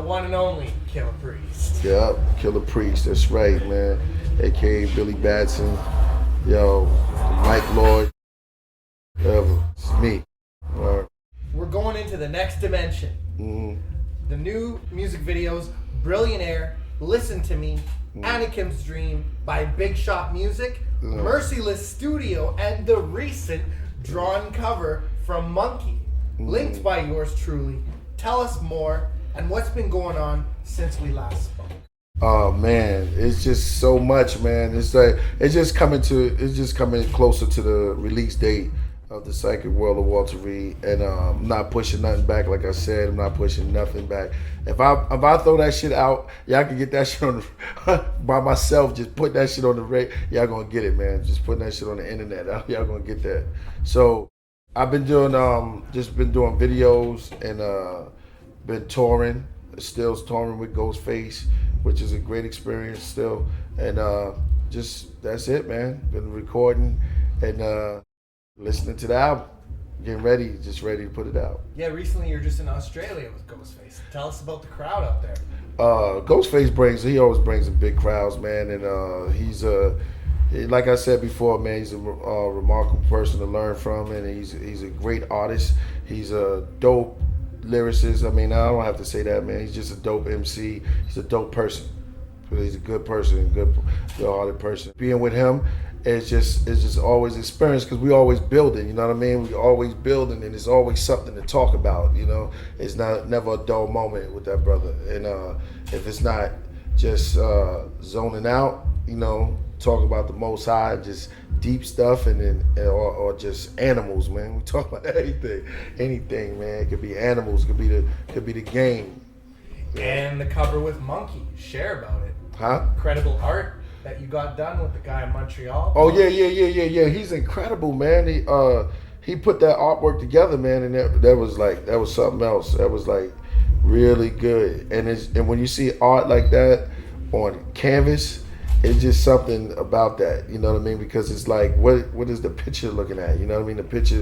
one and only Killah Priest. Yep, Killah Priest, that's right, man. AKA Billy Batson, yo, Mike Lloyd, whatever, it's me. We're going into the next dimension. The new music videos, Billionaire, Listen to Me, Anakin's Dream by Big Shot Music, Merciless Studio, and the recent drawn cover from Monkey, linked by yours truly. Tell us more and what's been going on since we last spoke. Oh man, it's just so much, man. It's like it's just coming closer to the release date of the Psychic World of Walter Reed, and I'm not pushing nothing back. Like I said, I'm not pushing nothing back. If I throw that shit out, y'all can get that shit on the, by myself. Just put that shit on the rate, y'all gonna get it, man. Just putting that shit on the internet, y'all gonna get that. So I've been doing videos and been touring, still touring with Ghostface, which is a great experience still, and just that's it, man. Been recording and listening to the album, getting ready, just ready to put it out. Yeah, recently you're just in Australia with Ghostface. Tell us about the crowd out there. Ghostface always brings in big crowds, man, and he's like I said before, man, he's a remarkable person to learn from, and he's a great artist. He's a dope lyricist. I mean, I don't have to say that, man. He's just a dope MC. He's a dope person. He's a good person, good-hearted person. Being with him, it's just always experience because we always building. You know what I mean? We always building, and there's always something to talk about. You know, it's never a dull moment with that brother. And if it's not just zoning out, you know, talk about the Most High, just deep stuff, and then or just animals, man. We talk about anything, man. It could be animals, could be the game. And the cover with Monkey. Share about it. Huh? Incredible art that you got done with the guy in Montreal. Oh yeah. He's incredible, man. He put that artwork together, man, and that was something else. That was like really good. And when you see art like that on canvas, it's just something about that, you know what I mean? Because it's like, what is the picture looking at? You know what I mean? The picture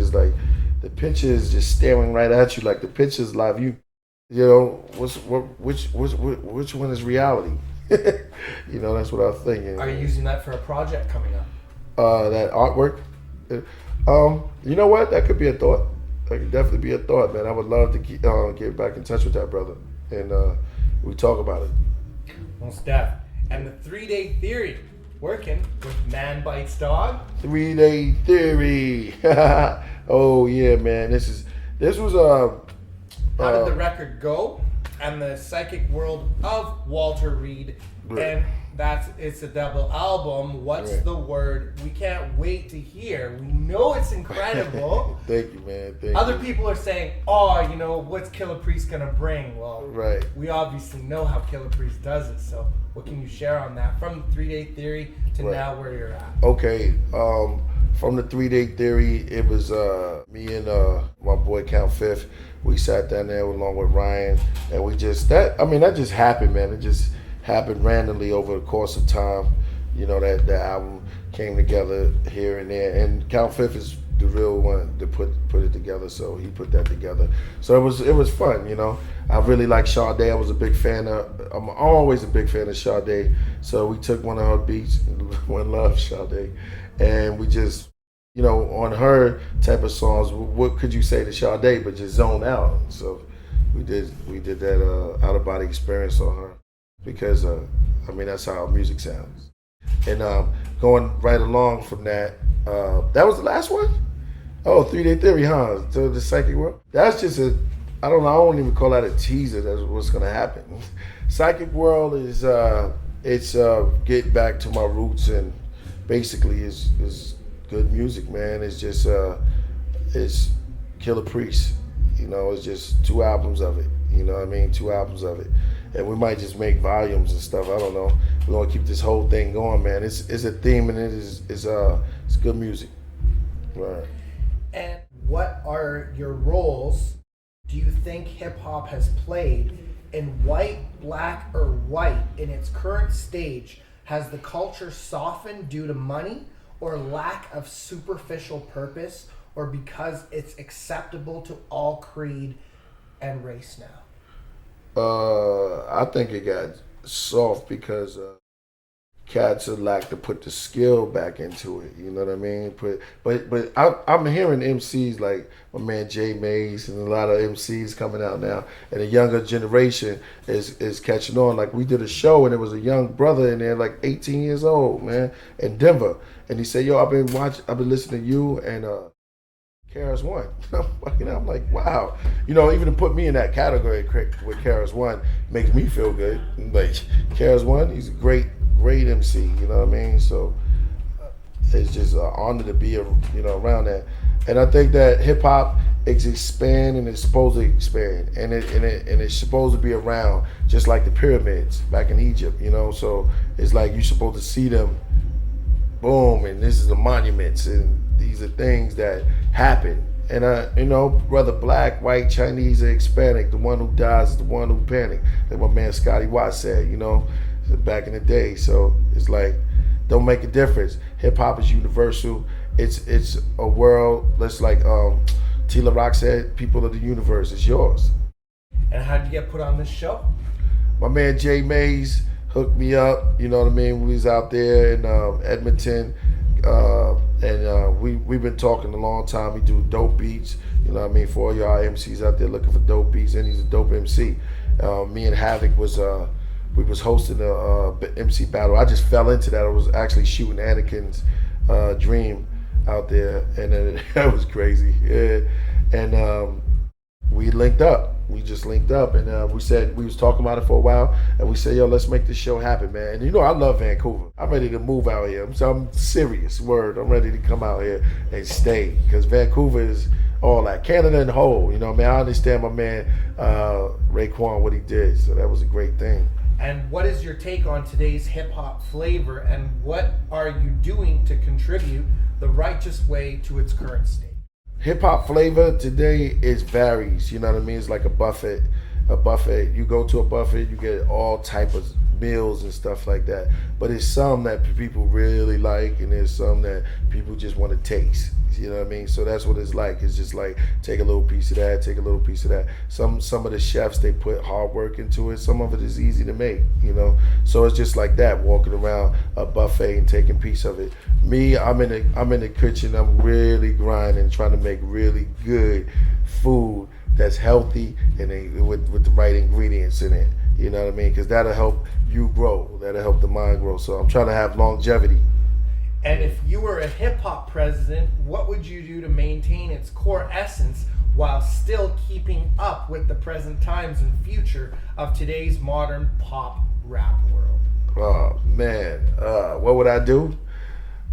is just staring right at you, like the picture is live. You know, which one is reality? You know, that's what I was thinking. Are you using that for a project coming up? That artwork? You know what? That could be a thought. That could definitely be a thought, man. I would love to get back in touch with that brother, and we talk about it. Most def. And the 3-Day Theory, working with Man Bites Dog. 3-Day Theory. Oh yeah, man. This was How did the record go? And the Psychic World of Walter Reed. Right. And it's a double album. What's Right. the word? We can't wait to hear. We know it's incredible. Thank you, man. Thank Other you. people are saying, oh, you know, what's Killah Priest gonna bring? Well, Right. we obviously know how Killah Priest does it. So what can you share on that? From 3-Day Theory to Right. now where you're at. Okay. From the 3-Day Theory, it was me and my boy Count Fifth. We sat down there along with Ryan, and that just happened, man. It just happened randomly over the course of time. You know, that the album came together here and there, and Count Fifth is the real one to put it together, so he put that together. So it was fun, you know. I really like Sade. I'm always a big fan of Sade. So we took one of her beats, One Love Sade, and we just, you know, on her type of songs, what could you say to Sade but just zone out? So we did that out of body experience on her, because that's how our music sounds. And going right along from that, that was the last one? Oh, 3-Day Theory, huh? To the Psychic World. That's just I don't even call that a teaser. That's what's gonna happen. Psychic World is it's get back to my roots, and basically is good music, man. It's just it's Killah Priest. You know, it's just 2 albums of it. You know what I mean? 2 albums of it. And we might just make volumes and stuff. I don't know. We're gonna keep this whole thing going, man. It's a theme, and it's good music. Right. And what are your roles do you think hip hop has played in white, black, or white in its current stage? Has the culture softened due to money or lack of superficial purpose, or because it's acceptable to all creed and race now? I think it got soft because cats are like to put the skill back into it. You know what I mean? I'm hearing MCs like my man Jay Mays and a lot of MCs coming out now, and the younger generation is catching on. Like we did a show and there was a young brother in there, like 18 years old, man, in Denver, and he said, "Yo, I've been listening to you and KRS One." I'm like, wow. You know, even to put me in that category with KRS One makes me feel good. Like KRS One, he's a great MC. You know what I mean? So it's just an honor to be, around that. And I think that hip hop is expanding. It's supposed to expand, and it's supposed to be around, just like the pyramids back in Egypt. You know, so it's like you're supposed to see them. Boom, and this is the monuments, and these are things that happen. And whether black, white, Chinese, or Hispanic, the one who dies is the one who panic. Like my man Scotty Watts said, back in the day. So it's like, don't make a difference. Hip hop is universal. It's a world. That's like Tila Rock said, people of the universe, it's yours. And how did you get put on this show? My man Jay Mays hooked me up. You know what I mean? We was out there in Edmonton. And we've been talking a long time. We do dope beats, you know what I mean, for all y'all MCs out there looking for dope beats, and he's a dope MC. Me and Havoc we was hosting a MC battle. I just fell into that. I was actually shooting Anakin's Dream out there, and that was crazy. Yeah. And we linked up. We just linked up, and we said, we was talking about it for a while, and we said, yo, let's make this show happen, man. And I love Vancouver. I'm ready to move out here. I'm serious, word. I'm ready to come out here and stay, because Vancouver is all that. Canada and whole, I understand my man Raekwon, what he did, so that was a great thing. And what is your take on today's hip-hop flavor, and what are you doing to contribute the righteous way to its current state? Hip-hop flavor today varies, you know what I mean? It's like a buffet. You go to a buffet, you get all type of meals and stuff like that. But there's some that people really like, and there's some that people just want to taste. You know what I mean? So that's what it's like. It's just like, take a little piece of that, take a little piece of that. Some of the chefs, they put hard work into it. Some of it is easy to make, So it's just like that, walking around a buffet and taking a piece of it. Me, I'm in the kitchen. I'm really grinding, trying to make really good food that's healthy and with the right ingredients in it. You know what I mean? Because that'll help you grow. That'll help the mind grow. So I'm trying to have longevity. And if you were a hip-hop president, what would you do to maintain its core essence while still keeping up with the present times and future of today's modern pop rap world? Oh man, what would I do?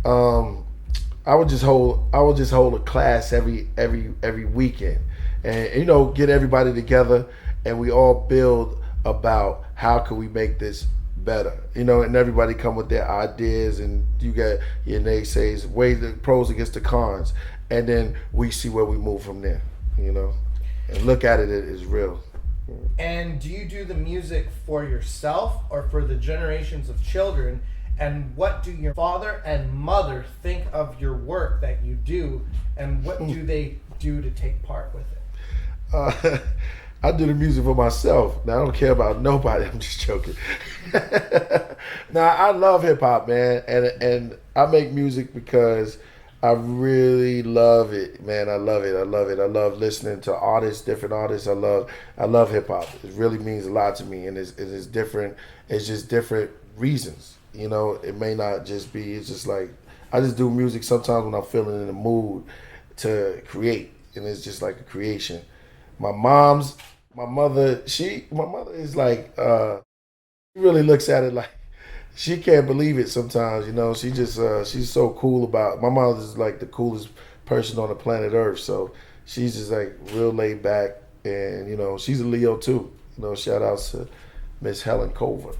I would just hold a class every weekend, and get everybody together, and we all build about how can we make this better, and everybody come with their ideas, and you got your naysays, weigh the pros against the cons, and then we see where we move from there, and look at it as real. And do you do the music for yourself or for the generations of children? And what do your father and mother think of your work that you do, and what do they do to take part with it? I do the music for myself. Now, I don't care about nobody. I'm just joking. Now, I love hip hop, man, and I make music because I really love it, man. I love it. I love listening to different artists. I love hip hop. It really means a lot to me, and it's different. It's just different reasons. It may not just be. It's just like, I just do music sometimes when I'm feeling in the mood to create, and it's just like a creation. My mother is like, she really looks at it like, she can't believe it sometimes, She just, she's so cool my mother is like the coolest person on the planet Earth. So she's just like real laid back, and, she's a Leo too. Shout outs to Miss Helen Culver.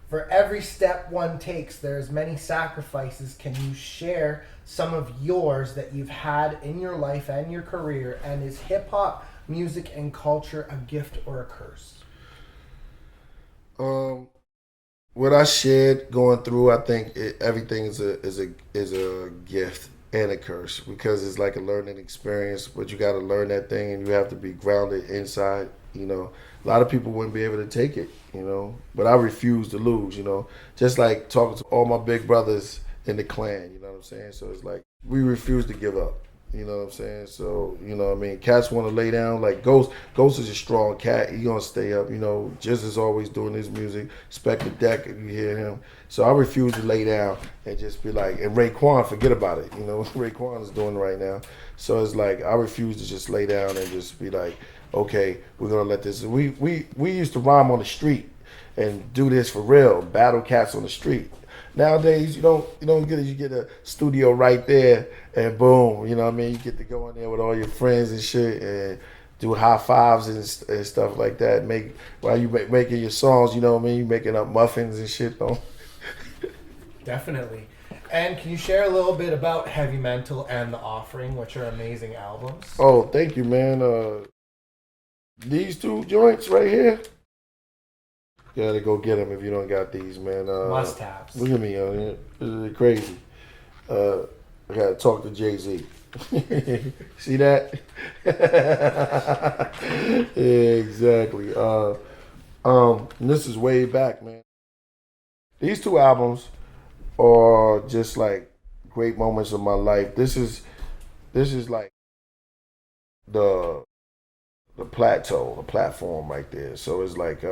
For every step one takes, there's many sacrifices. Can you share some of yours that you've had in your life and your career? And is hip-hop music and culture a gift or a curse? What I shared going through, I think everything is a gift and a curse, because it's like a learning experience. But you got to learn that thing, and you have to be grounded inside, you know. A lot of people wouldn't be able to take it, you know. But I refuse to lose, you know. Just like talking to all my big brothers in the clan, you know what I'm saying? So it's like we refuse to give up. You know what I'm saying? So, you know what I mean? Cats want to lay down. Like Ghost is a strong cat. He gonna stay up, you know. Jizz is always doing his music. Spec the Deck, if you hear him. So I refuse to lay down and just be like, and Raekwon, forget about it. You know, Raekwon is doing right now. So it's like, I refuse to just lay down and just be like, okay, we're gonna let this. We used to rhyme on the street and do this for real, battle cats on the street. Nowadays, you don't get it. You get a studio right there, and boom, you know what I mean. You get to go in there with all your friends and shit, and do high fives and stuff like that. While you making your songs, you know what I mean. You making up muffins and shit, though. Definitely. And can you share a little bit about Heavy Mental and The Offering, which are amazing albums? Oh, thank you, man. These two joints right here. You gotta go get them if you don't got these, man. Must-haves. Look at me on here. This is crazy. I gotta talk to Jay-Z. See that? Yeah, exactly. This is way back, man. These two albums are just like great moments of my life. This is like the plateau, the platform right there. So it's like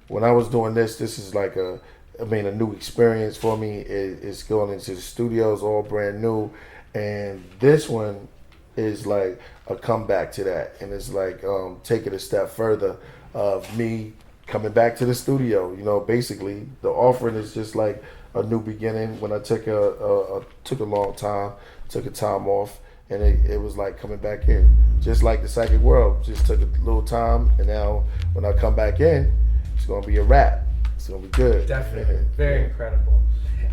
when I was doing this is like a new experience for me. It's going into the studios, all brand new, and this one is like a comeback to that, and it's like taking a step further of me coming back to the studio. You know, basically The Offering is just like a new beginning. When I took a long time, took a time off, and it was like coming back in, just like the Psychic World. Just took a little time, and now when I come back in, it's gonna be a wrap. It's gonna be good. Definitely, very incredible.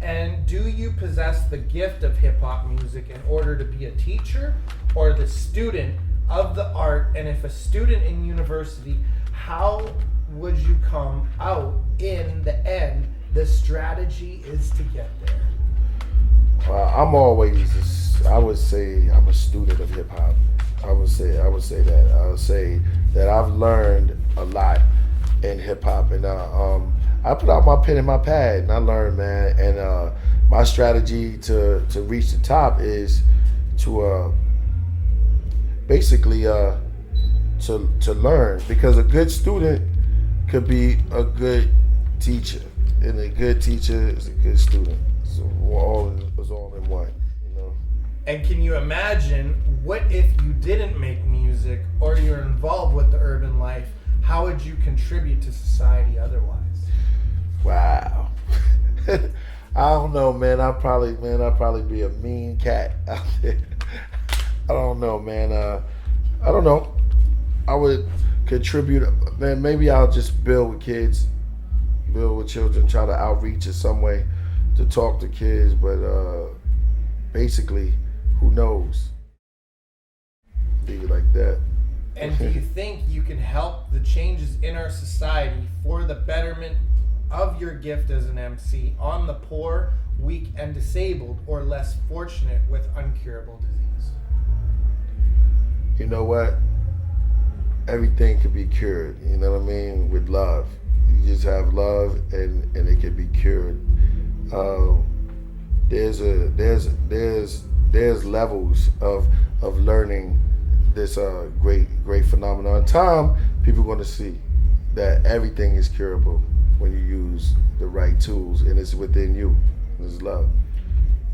And do you possess the gift of hip hop music in order to be a teacher or the student of the art? And if a student in university, how would you come out in the end? The strategy is to get there. I would say I'm a student of hip hop. I would say that. I would say that I've learned a lot in hip hop, and I put out my pen and my pad, and I learned, man. And my strategy to reach the top is to basically to learn, because a good student could be a good teacher, and a good teacher is a good student. So it's all in one, you know. And can you imagine what if you didn't make music or you're involved with the urban life? How would you contribute to society otherwise? Wow. I don't know, man. I'll probably be a mean cat out there. I don't know, man. I don't know. I would contribute, man. Maybe I'll just build with kids, build with children, try to outreach in some way to talk to kids, but basically, who knows? Leave it like that. And do you think you can help the changes in our society for the betterment of your gift as an MC on the poor, weak, and disabled, or less fortunate with uncurable disease? You know what? Everything can be cured, you know what I mean, with love. You just have love and it can be cured. There's levels of learning this great phenomenon. In time, people are going to see that everything is curable when you use the right tools, and it's within you. It's love.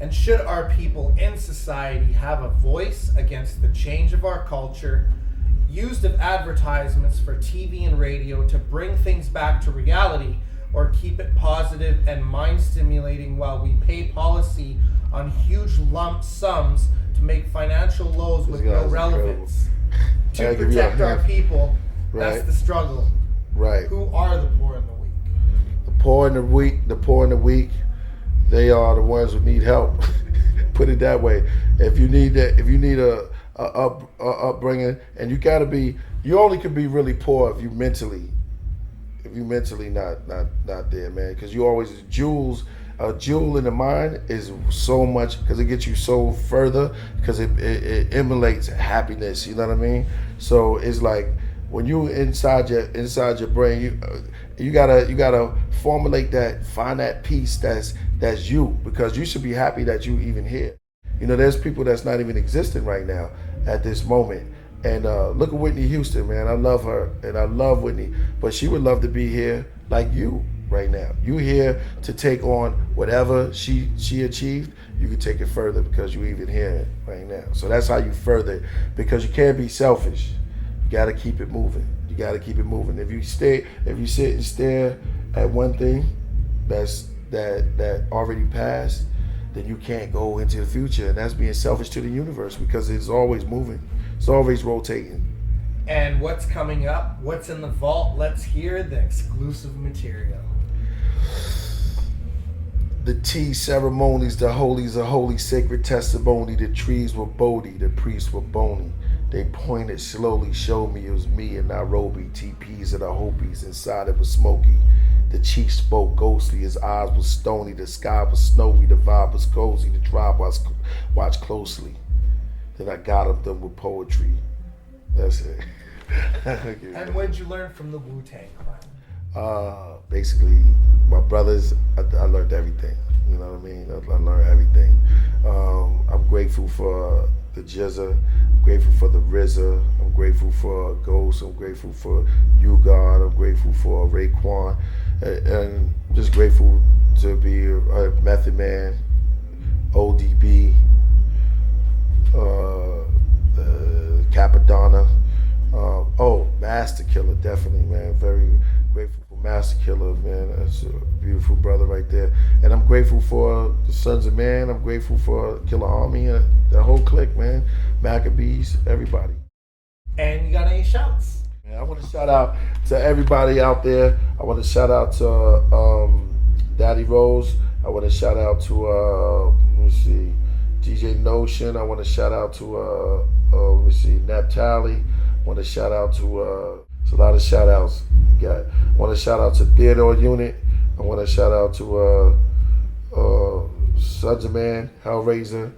And should our people in society have a voice against the change of our culture, used of advertisements for TV and radio to bring things back to reality, or keep it positive and mind stimulating while we pay policy on huge lump sums to make financial lows with no relevance? To protect our people, right. That's the struggle. Right. Who are the poor and the weak? The poor and the weak, they are the ones who need help. Put it that way. If you need a upbringing, and you only can be really poor if you mentally not there, man. Because you always a jewel in the mind is so much, because it gets you so further, because it emulates happiness. You know what I mean? So it's like when you inside your brain, you gotta formulate that, find that peace that's you, because you should be happy that you even here. You know, there's people that's not even existing right now at this moment. And look at Whitney Houston, man. I love her and I love Whitney, but she would love to be here like you right now. You here to take on whatever she achieved. You can take it further because you even here right now. So that's how you further, because you can't be selfish. You gotta keep it moving. You gotta keep it moving. If you sit and stare at one thing that already passed, then you can't go into the future. And that's being selfish to the universe, because it's always moving. It's always rotating. And what's coming up? What's in the vault? Let's hear the exclusive material. The tea ceremonies, the holies, a holy sacred testimony. The trees were Bodhi, the priests were bony. They pointed slowly, showed me it was me in Nairobi. TPs and the Hopis, inside it was smoky. The chief spoke ghostly, his eyes were stony. The sky was snowy, the vibe was cozy. The tribe watched closely. Then I got them with poetry. That's it. And what did you learn from the Wu-Tang Clan? Basically, my brothers, I learned everything. You know what I mean? I learned everything. I'm grateful for the Jizza. I'm grateful for the RZA. I'm grateful for Ghost. I'm grateful for You God. I'm grateful for Raekwon. And just grateful to be a Method Man, ODB, Capadonna. Master Killah, definitely, man. Very grateful for Master Killah, man. That's a beautiful brother right there. And I'm grateful for the Sons of Man. I'm grateful for Killah Army, the whole clique, man. Maccabees, everybody. And you got any shouts? Man, I want to shout out to everybody out there. I want to shout out to Daddy Rose. I want to shout out to let me see, DJ Notion. I want to shout out to let me see, Naphtali. I want to shout out to it's a lot of shout outs. I want to shout out to Theodore Unit. I want to shout out to Sons of Man, Hellraiser,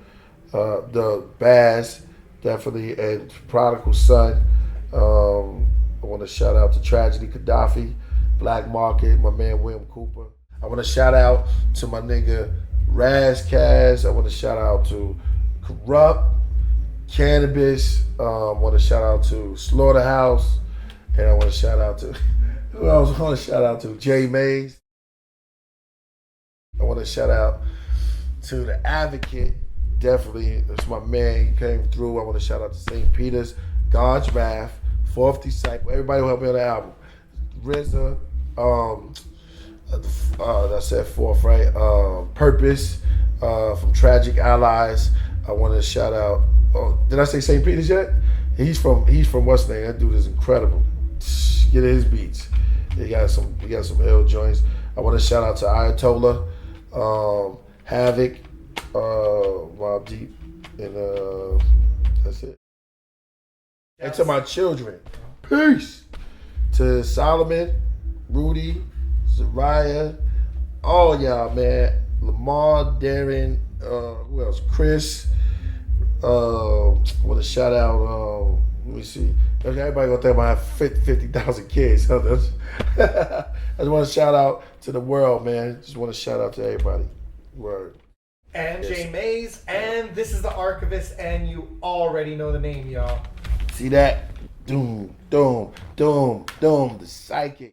the Baz, definitely, and Prodigal Son. I want to shout out to Tragedy Gaddafi, Black Market, my man William Cooper. I want to shout out to my nigga Razkaz. I want to shout out to Corrupt, Cannabis. I want to shout out to Slaughterhouse. And I want to shout out to, who else I want to shout out to? Jay Mays. I want to shout out to The Advocate. Definitely, that's my man. He came through. I want to shout out to St. Peter's, God's Wrath, Fourth Disciple, everybody who helped me on the album. RZA, I said fourth, right? Purpose, from Tragic Allies. I want to shout out, did I say St. Peter's yet? He's from what's the name? That dude is incredible. Get his beats. He got some ill joints. I want to shout out to Ayatollah, Havoc, Mobb Deep, and that's it. And to my children, peace. To Solomon, Rudy, Zariah, all y'all, man. Lamar, Darren, who else? Chris. I want to shout out, let me see. Everybody gonna think I have 50,000 kids. I just want to shout out to the world, man. Just want to shout out to everybody. Word. And Jay Mays, and this is the Archivist, and you already know the name, y'all. See that? Doom, doom, doom, doom, the psychic.